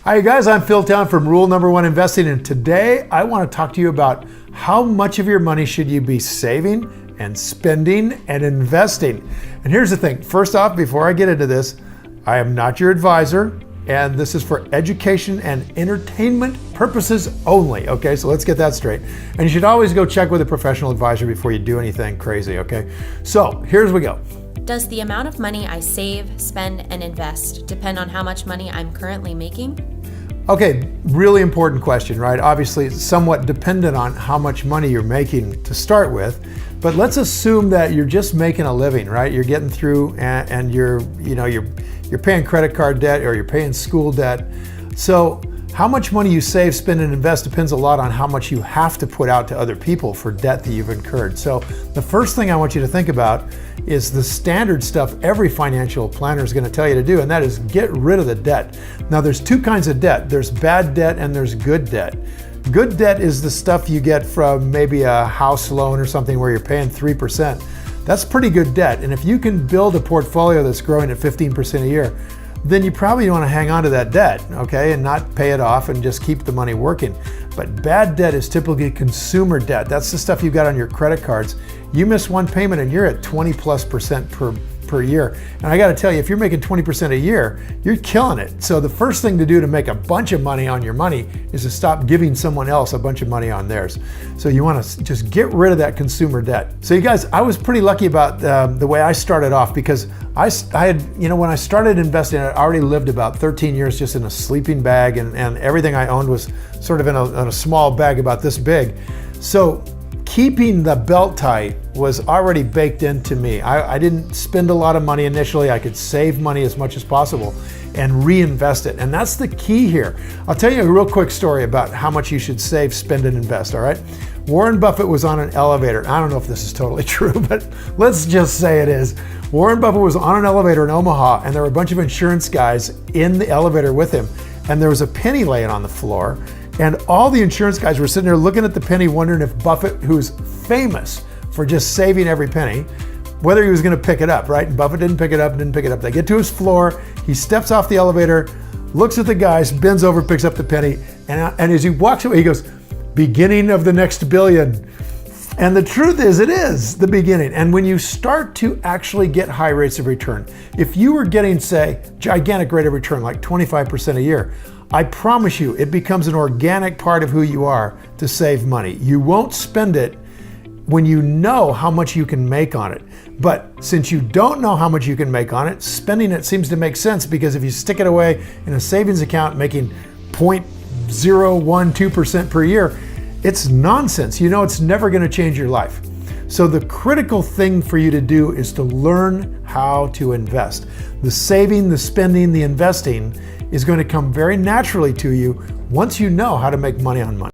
Hi guys, I'm Phil Town from Rule Number One Investing, and today I want to talk to you about how much of your money should you be saving and spending and investing. And here's the thing. First off, before I get into this, I am not your advisor, and this is for education and entertainment purposes only, okay? So let's get that straight. And you should always go check with a professional advisor before you do anything crazy, okay? So here's we go. Does the amount of money I save, spend, and invest depend on how much money I'm currently making? Okay, really important question, right? Obviously, it's somewhat dependent on how much money you're making to start with, but let's assume that you're just making a living, right? You're getting through and you're paying credit card debt or you're paying school debt. So how much money you save, spend, and invest depends a lot on how much you have to put out to other people for debt that you've incurred. So the first thing I want you to think about is the standard stuff every financial planner is going to tell you to do, and that is get rid of the debt. Now there's two kinds of debt. There's bad debt and there's good debt. Good debt is the stuff you get from maybe a house loan or something where you're paying 3%. That's pretty good debt. And if you can build a portfolio that's growing at 15% a year, then you probably want to hang on to that debt, okay, and not pay it off and just keep the money working. But bad debt is typically consumer debt. That's the stuff you've got on your credit cards. You miss one payment and you're at 20+% per year. And I got to tell you, if you're making 20% a year, you're killing it. So the first thing to do to make a bunch of money on your money is to stop giving someone else a bunch of money on theirs. So you want to just get rid of that consumer debt. So you guys, I was pretty lucky about the way I started off, because I had, when I started investing, I already lived about 13 years just in a sleeping bag, and everything I owned was sort of in a small bag about this big. So keeping the belt tight was already baked into me. I didn't spend a lot of money initially. I could save money as much as possible and reinvest it. And that's the key here. I'll tell you a real quick story about how much you should save, spend, and invest, all right? Warren Buffett was on an elevator. I don't know if this is totally true, but let's just say it is. Warren Buffett was on an elevator in Omaha, and there were a bunch of insurance guys in the elevator with him, and there was a penny laying on the floor. And all the insurance guys were sitting there looking at the penny, wondering if Buffett, who's famous for just saving every penny, whether he was going to pick it up, right? And Buffett didn't pick it up. They get to his floor, he steps off the elevator, looks at the guys, bends over, picks up the penny, and as he walks away, he goes, "Beginning of the next billion." And the truth is, it is the beginning. And when you start to actually get high rates of return, if you were getting, say, gigantic rate of return, like 25% a year, I promise you, it becomes an organic part of who you are to save money. You won't spend it when you know how much you can make on it. But since you don't know how much you can make on it, spending it seems to make sense, because if you stick it away in a savings account making 0.012% per year, it's nonsense. It's never going to change your life. So the critical thing for you to do is to learn how to invest. The saving, the spending, the investing is going to come very naturally to you once you know how to make money on money.